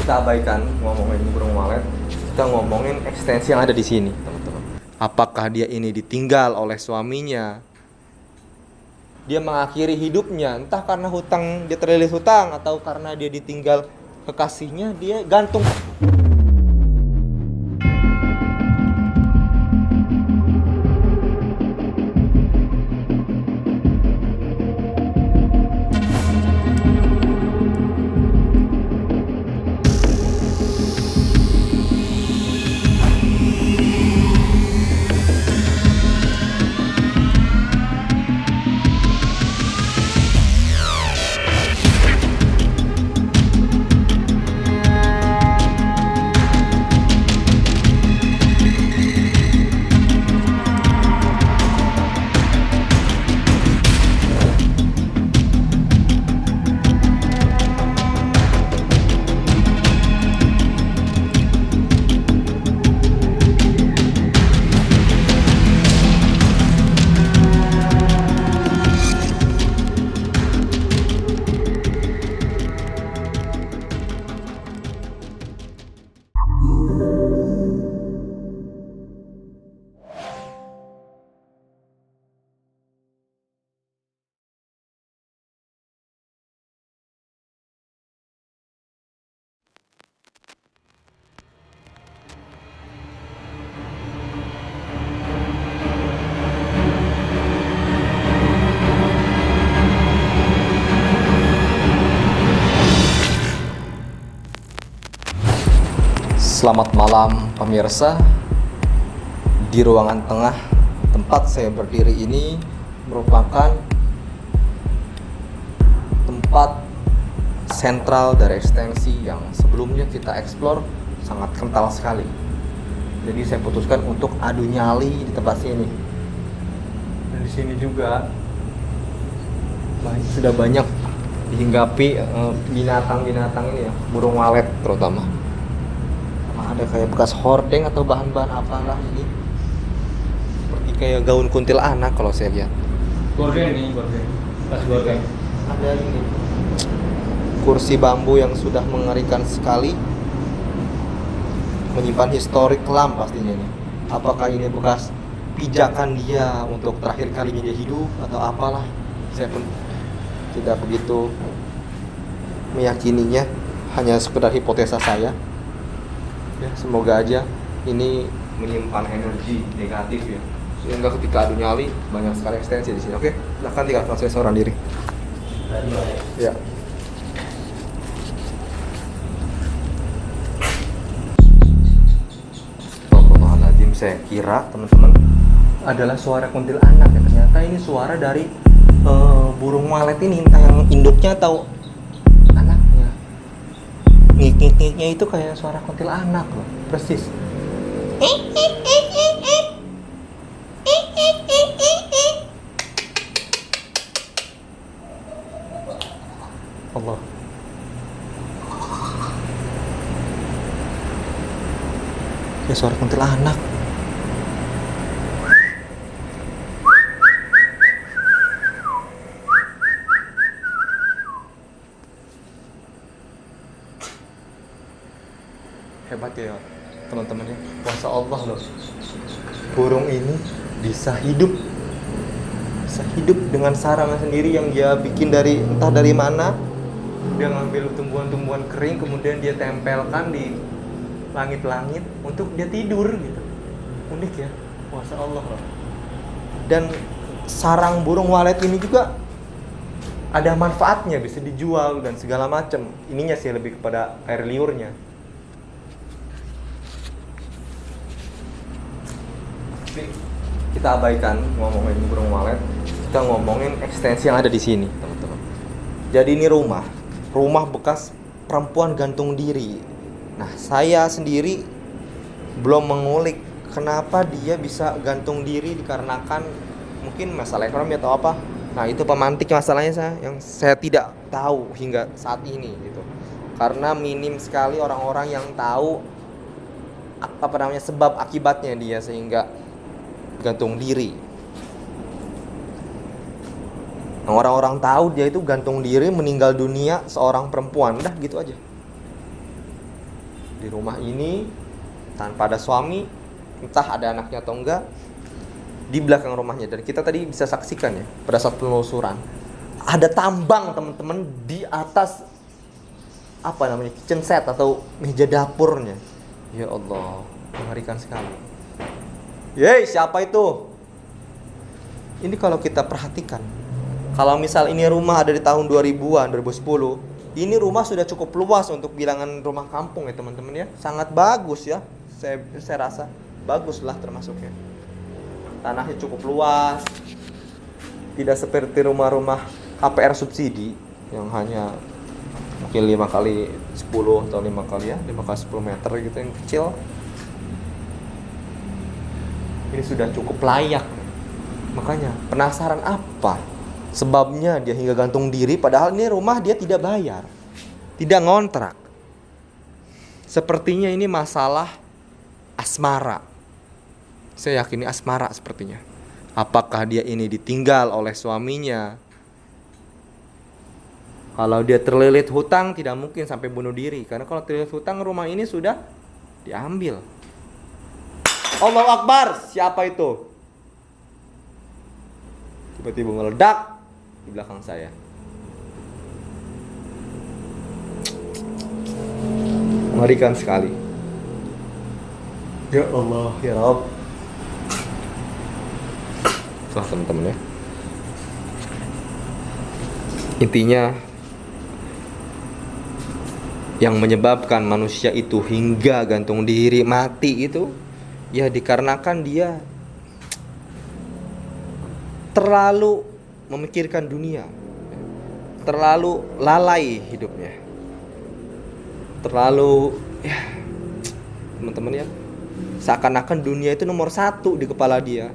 kita abaikan ngomongin burung walet, kita ngomongin ekstensi yang ada di sini, teman-teman. Apakah dia ini ditinggal oleh suaminya? Dia mengakhiri hidupnya entah karena hutang, dia terlilit hutang, atau karena dia ditinggal kekasihnya, dia gantung. Selamat malam pemirsa. Di ruangan tengah tempat saya berdiri ini merupakan tempat sentral dari ekstensi yang sebelumnya kita eksplor sangat kental sekali. Jadi saya putuskan untuk adu nyali di tempat sini. Dan di sini juga sudah banyak dihinggapi binatang-binatang ini ya, burung walet terutama. Ada kayak bekas hordeng atau bahan-bahan apalah ini, seperti kayak gaun kuntilanak kalau saya lihat. Gorden nih, gorden. Pas gorden. Ada ini kursi bambu yang sudah mengerikan sekali, menyimpan historik kelam pastinya ini. Apakah ini bekas pijakan dia untuk terakhir kalinya dia hidup atau apalah? Saya pun tidak begitu meyakininya, hanya sekedar hipotesa saya. Ya, semoga aja ini menyimpan energi negatif ya, sehingga ketika adu nyali banyak sekali ekstensi di sini. Oke, silakan tinggalkan saya seorang diri. Ya. Astagfirullahaladzim, saya kira teman-teman adalah suara kuntilanak ya. Ternyata ini suara dari burung walet ini, entah yang induknya atau anaknya. Ngik-ngik-ngiknya itu kayak suara kuntilanak loh, persis. Allah. Kayak suara kuntilanak. Hebat ya teman-teman ya, kuasa Allah loh. Burung ini bisa hidup dengan sarangnya sendiri yang dia bikin dari entah dari mana. Dia ngambil tumbuhan-tumbuhan kering, kemudian dia tempelkan di langit-langit untuk dia tidur gitu. Unik ya, kuasa Allah loh. Dan sarang burung walet ini juga ada manfaatnya, bisa dijual dan segala macam. Ininya sih lebih kepada air liurnya. Kita abaikan ngomongin burung walet, kita ngomongin ekstensi yang ada di sini, teman-teman. Jadi ini rumah bekas perempuan gantung diri. Nah, saya sendiri belum mengulik kenapa dia bisa gantung diri, dikarenakan mungkin masalah ekonomi atau apa. Nah, itu pemantik masalahnya yang saya tidak tahu hingga saat ini gitu. Karena minim sekali orang-orang yang tahu sebab akibatnya dia sehingga gantung diri. Nah, orang-orang tahu dia itu gantung diri, meninggal dunia seorang perempuan, dah gitu aja. Di rumah ini tanpa ada suami, entah ada anaknya atau enggak, di belakang rumahnya. Dan kita tadi bisa saksikan ya pada saat penelusuran, ada tambang teman-teman di atas apa namanya, kitchen set atau meja dapurnya. Ya Allah, mengerikan sekali. Yeay, siapa itu? Ini kalau kita perhatikan, kalau misal ini rumah ada di tahun 2000-an, 2010, ini rumah sudah cukup luas untuk bilangan rumah kampung ya teman-teman ya. Sangat bagus ya. Saya rasa baguslah termasuknya. Tanahnya cukup luas. Tidak seperti rumah-rumah KPR subsidi yang hanya mungkin 5 kali 10 atau 5 kali ya, 5 kali 10 meter gitu yang kecil. Ini sudah cukup layak. Makanya penasaran apa sebabnya dia hingga gantung diri, padahal ini rumah dia tidak bayar, tidak ngontrak. Sepertinya ini masalah asmara. Saya yakin ini asmara sepertinya. Apakah dia ini ditinggal oleh suaminya? Kalau dia terlilit hutang, tidak mungkin sampai bunuh diri. Karena kalau terlilit hutang, rumah ini sudah diambil. Allahu Akbar, siapa itu? Tiba-tiba meledak di belakang saya. Mengerikan sekali. Ya Allah, ya Rabb. Wah teman-teman ya. Intinya yang menyebabkan manusia itu hingga gantung diri mati itu ya dikarenakan dia terlalu memikirkan dunia, terlalu lalai hidupnya, terlalu ya teman-teman ya, seakan-akan dunia itu nomor 1 di kepala dia.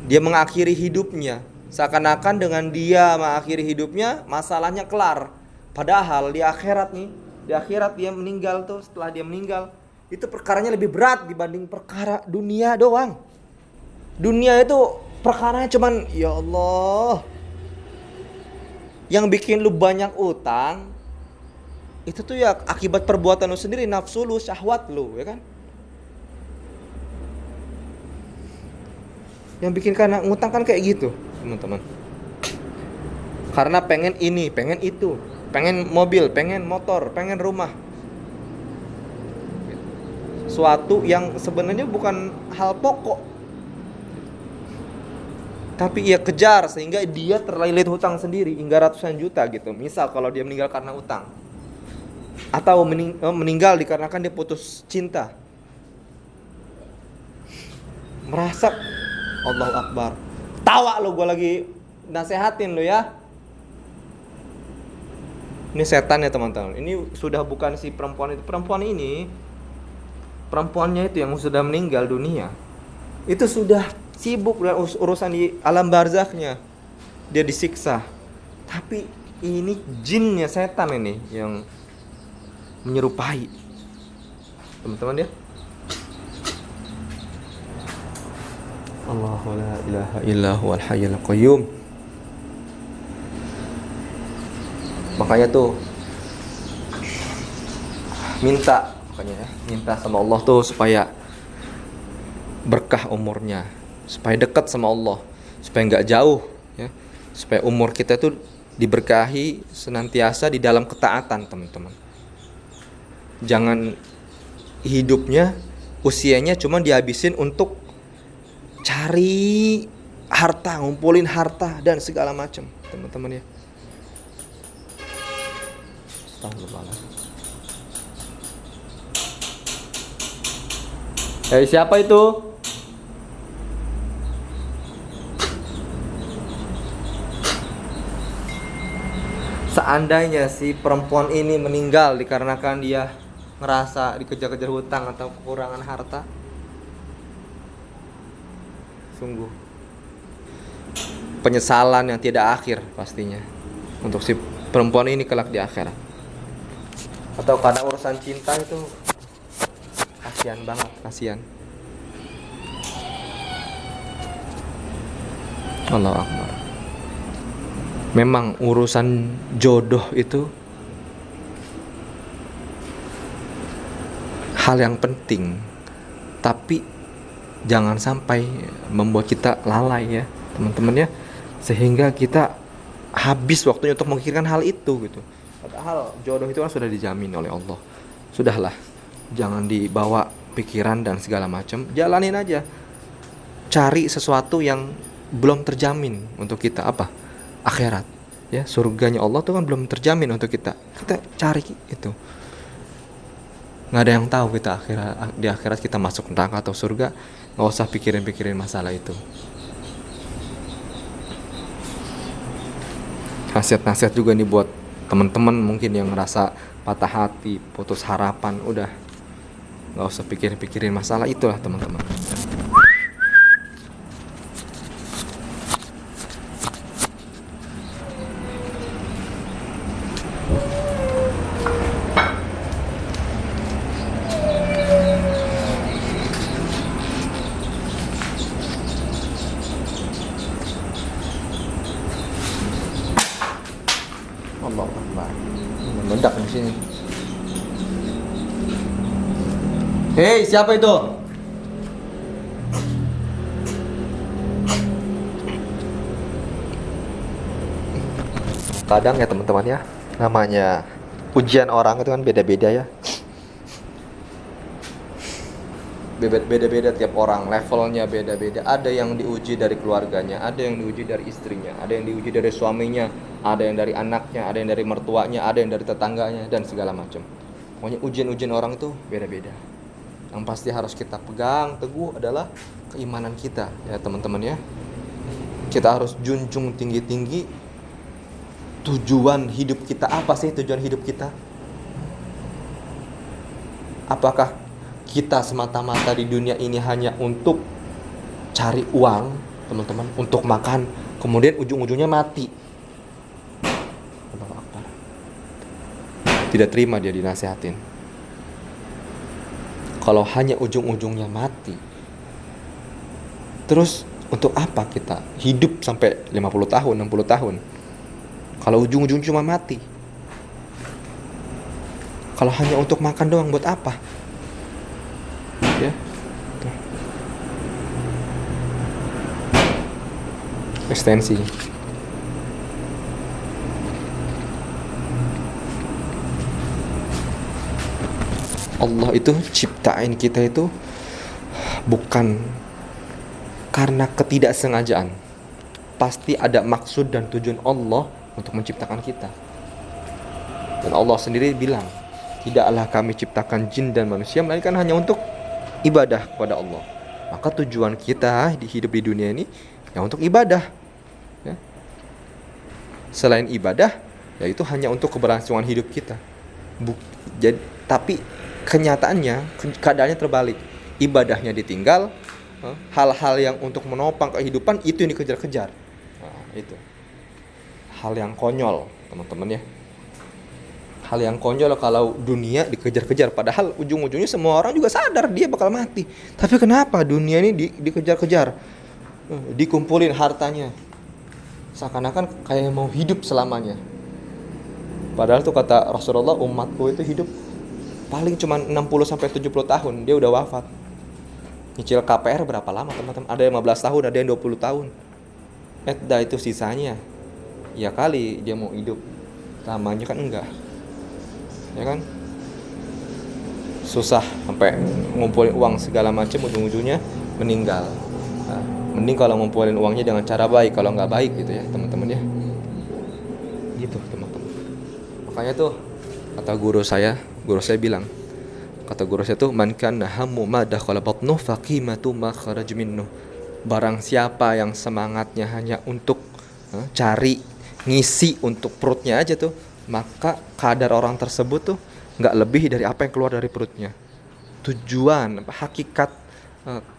Dia mengakhiri hidupnya seakan-akan dengan dia mengakhiri hidupnya masalahnya kelar. Padahal di akhirat nih, di akhirat dia meninggal tuh, setelah dia meninggal itu perkaranya lebih berat dibanding perkara dunia doang. Dunia itu perkaranya cuman ya Allah, yang bikin lu banyak utang itu tuh ya akibat perbuatan lu sendiri, nafsu lu, syahwat lu, ya kan? Yang bikin karena ngutang kan kayak gitu, teman-teman. Karena pengen ini, pengen itu, pengen mobil, pengen motor, pengen rumah. Suatu yang sebenarnya bukan hal pokok, tapi ia kejar sehingga dia terlilit hutang sendiri hingga ratusan juta gitu. Misal kalau dia meninggal karena utang, atau meninggal dikarenakan dia putus cinta, merasa Allahu Akbar, tawa lo, gue lagi nasehatin lo ya. Ini setan ya teman-teman. Ini sudah bukan si perempuan itu. Perempuannya itu yang sudah meninggal dunia, itu sudah sibuk dengan urusan di alam barzakhnya. Dia disiksa. Tapi ini jinnya setan ini yang menyerupai. Teman-teman ya. Allahu la ilaha illa huwal hayyul qayyum. Makanya tuh minta sama Allah tuh supaya berkah umurnya, supaya dekat sama Allah, supaya nggak jauh ya, supaya umur kita tuh diberkahi senantiasa di dalam ketaatan, teman-teman. Jangan hidupnya, usianya cuma dihabisin untuk cari harta, ngumpulin harta dan segala macam, teman-teman ya. Siapa itu? Seandainya si perempuan ini meninggal dikarenakan dia merasa dikejar-kejar hutang atau kekurangan harta, sungguh penyesalan yang tidak akhir pastinya untuk si perempuan ini kelak di akhirat. Atau karena urusan cinta itu kasihan banget, kasihan. Allahu Akbar. Memang urusan jodoh itu hal yang penting, tapi jangan sampai membuat kita lalai ya teman-teman ya, sehingga kita habis waktunya untuk memikirkan hal itu gitu. Padahal jodoh itu kan sudah dijamin oleh Allah. Sudahlah, jangan dibawa pikiran dan segala macam, jalanin aja. Cari sesuatu yang belum terjamin untuk kita, apa? Akhirat. Ya, surganya Allah tuh kan belum terjamin untuk kita. Kita cari itu. Nggak ada yang tahu kita di akhirat kita masuk neraka atau surga. Nggak usah pikirin masalah itu. Nasihat-nasihat juga nih buat teman-teman mungkin yang ngerasa patah hati, putus harapan, udah nggak usah pikirin masalah itulah teman-teman. Allahu Akbar. Meledak di sini. Hei, siapa itu? Kadang ya teman-teman ya, namanya ujian orang itu kan beda-beda ya. Beda-beda tiap orang, levelnya beda-beda. Ada yang diuji dari keluarganya, ada yang diuji dari istrinya, ada yang diuji dari suaminya, ada yang dari anaknya, ada yang dari mertuanya, ada yang dari tetangganya, dan segala macam. Pokoknya ujian-ujian orang itu beda-beda. Yang pasti harus kita pegang teguh adalah keimanan kita ya teman-teman ya. Kita harus junjung tinggi-tinggi tujuan hidup kita. Apa sih tujuan hidup kita? Apakah kita semata-mata di dunia ini hanya untuk cari uang, teman-teman, untuk makan, kemudian ujung-ujungnya mati? Tidak terima dia dinasehatin. Kalau hanya ujung-ujungnya mati, terus untuk apa kita hidup sampai 50 tahun, 60 tahun? Kalau ujung-ujung cuma mati. Kalau hanya untuk makan doang, buat apa? Ya. Tuh. Ekstensi. Allah itu ciptain kita itu bukan karena ketidaksengajaan. Pasti ada maksud dan tujuan Allah untuk menciptakan kita. Dan Allah sendiri bilang, tidaklah kami ciptakan jin dan manusia melainkan hanya untuk ibadah kepada Allah. Maka tujuan kita hidup di dunia ini ya untuk ibadah ya. Selain ibadah, yaitu hanya untuk keberlangsungan hidup kita. Jadi, tapi kenyataannya, keadaannya terbalik. Ibadahnya ditinggal, hal-hal yang untuk menopang kehidupan itu yang dikejar-kejar. Nah, itu hal yang konyol, teman-teman ya. Hal yang konyol kalau dunia dikejar-kejar, padahal ujung-ujungnya semua orang juga sadar dia bakal mati. Tapi kenapa dunia ini dikejar-kejar? Dikumpulin hartanya. Seakan-akan kayak mau hidup selamanya. Padahal tuh kata Rasulullah, umatku itu hidup paling cuma 60-70 tahun, dia udah wafat. Nyicil KPR berapa lama teman-teman? Ada yang 15 tahun, ada yang 20 tahun. Dah itu sisanya. Ya kali dia mau hidup lamanya kan enggak. Ya kan? Susah sampai ngumpulin uang segala macam, ujung-ujungnya meninggal. Nah, mending kalau ngumpulin uangnya dengan cara baik, kalau nggak baik gitu ya teman-teman ya. Gitu teman-teman. Makanya tuh kata guru saya bilang, kata guru saya tuh, man kana hammu ma dakhala batnu faqimatu ma kharaj minnu. Barang siapa yang semangatnya hanya untuk cari ngisi untuk perutnya aja tuh, maka kadar orang tersebut tuh nggak lebih dari apa yang keluar dari perutnya. Tujuan, hakikat,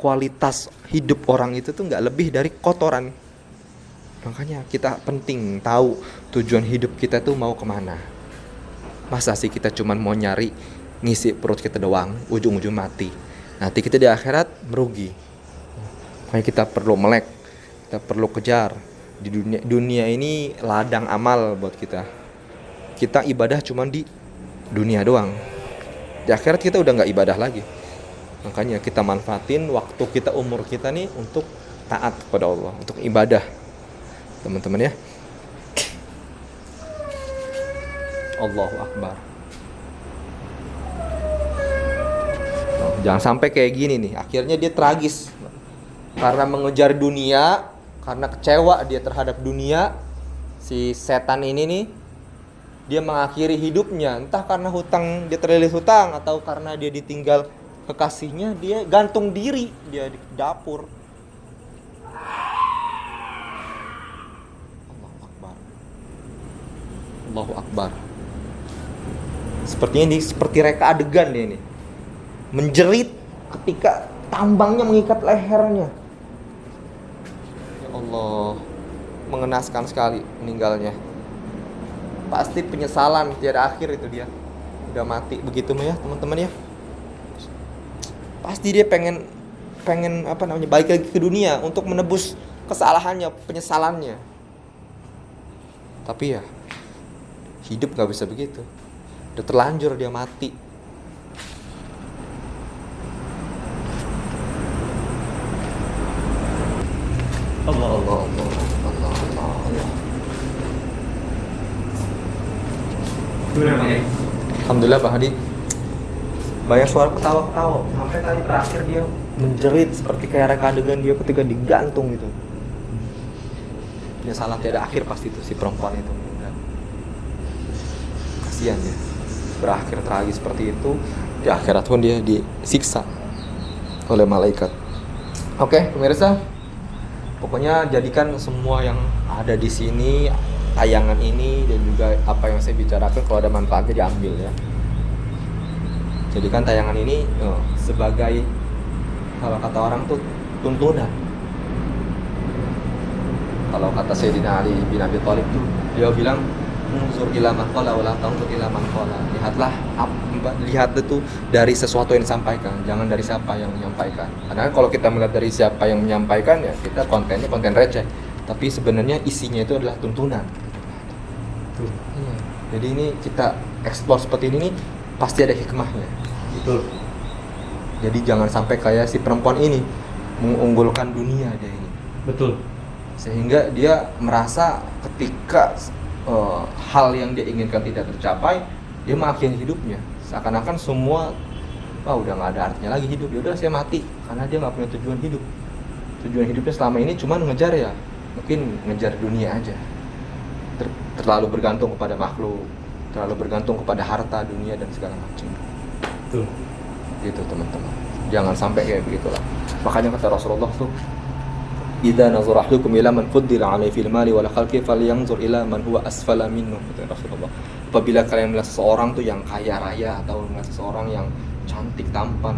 kualitas hidup orang itu tuh nggak lebih dari kotoran. Makanya kita penting tahu tujuan hidup kita tuh mau kemana. Masa sih kita cuman mau nyari ngisi perut kita doang, ujung-ujung mati. Nanti kita di akhirat merugi. Makanya kita perlu melek, kita perlu kejar. Di dunia ini ladang amal buat kita. Kita ibadah cuman di dunia doang. Di akhirat kita udah nggak ibadah lagi. Makanya kita manfaatin waktu kita, umur kita nih untuk taat kepada Allah, untuk ibadah, teman-teman ya. Allahu Akbar. Oh, jangan sampai kayak gini nih. Akhirnya dia tragis karena mengejar dunia, karena kecewa dia terhadap dunia. Si setan ini nih, dia mengakhiri hidupnya entah karena hutang, dia terlilit hutang, atau karena dia ditinggal kekasihnya, dia gantung diri, dia di dapur. Allahu Akbar. Allahu Akbar. Sepertinya ini seperti reka adegan dia ini. Menjerit ketika tambangnya mengikat lehernya. Ya Allah, mengenaskan sekali meninggalnya. Pasti penyesalan tiada akhir itu dia. Udah mati begitu ya, teman-teman ya. Pasti dia pengen balik lagi ke dunia untuk menebus kesalahannya, penyesalannya. Tapi ya hidup gak bisa begitu. Udah terlanjur dia mati. Allah. Alhamdulillah Pak Hadi. Banyak suara ketawa-ketawa. Sampai tadi terakhir dia menjerit seperti kayak reka adegan dia ketika digantung gitu. Dia salah tiada akhir pasti itu si perempuan itu. Kasihan dia. Berakhir tragis seperti itu. Di akhirat pun dia disiksa oleh malaikat. Oke, pemirsa. Pokoknya jadikan semua yang ada di sini, tayangan ini dan juga apa yang saya bicarakan, kalau ada manfaatnya diambil ya. Jadikan tayangan ini sebagai, kalau kata orang tuh, tuntunan. Kalau kata Sayyidina Ali bin Abi Thalib tuh, dia bilang, unzur ila man qala wa la tanzur ila man qala. Lihat itu dari sesuatu yang disampaikan, jangan dari siapa yang menyampaikan. Karena kalau kita melihat dari siapa yang menyampaikan, ya kita kontennya konten receh. Tapi sebenarnya isinya itu adalah tuntunan. Jadi ini kita explore seperti ini nih, pasti ada hikmahnya. Betul. Jadi jangan sampai kayak si perempuan ini mengunggulkan dunia dia ini. Betul. Sehingga dia merasa ketika hal yang dia inginkan tidak tercapai, dia mengakhiri hidupnya. Seakan-akan semua udah nggak ada artinya lagi hidup. Ya udah saya mati karena dia nggak punya tujuan hidup. Tujuan hidupnya selama ini cuma ngejar ya, mungkin ngejar dunia aja. Terlalu bergantung kepada makhluk, terlalu bergantung kepada harta dunia dan segala macam. Betul. Gitu teman-teman. Jangan sampai kayak begitulah. Makanya kata Rasulullah tuh, idza nazara ahlukum ila man fuddila 'alaihi fil mali wal khalqi falyanzur ila man huwa asfala minhu, kata Rasulullah. Apabila kalian melihat seseorang tuh yang kaya raya atau melihat seseorang yang cantik tampan,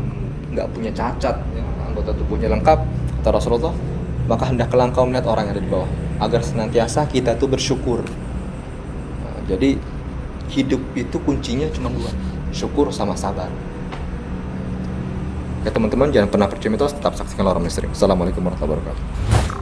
enggak punya cacat, ya, anggota tubuhnya lengkap, kata Rasulullah, maka hendaklah engkau melihat orang yang ada di bawah, agar senantiasa kita tuh bersyukur. Nah, jadi hidup itu kuncinya cuma dua, syukur sama sabar. Ya teman-teman, jangan pernah percaya mitos, tetap saksikan Lorong Misteri. Assalamualaikum warahmatullahi wabarakatuh.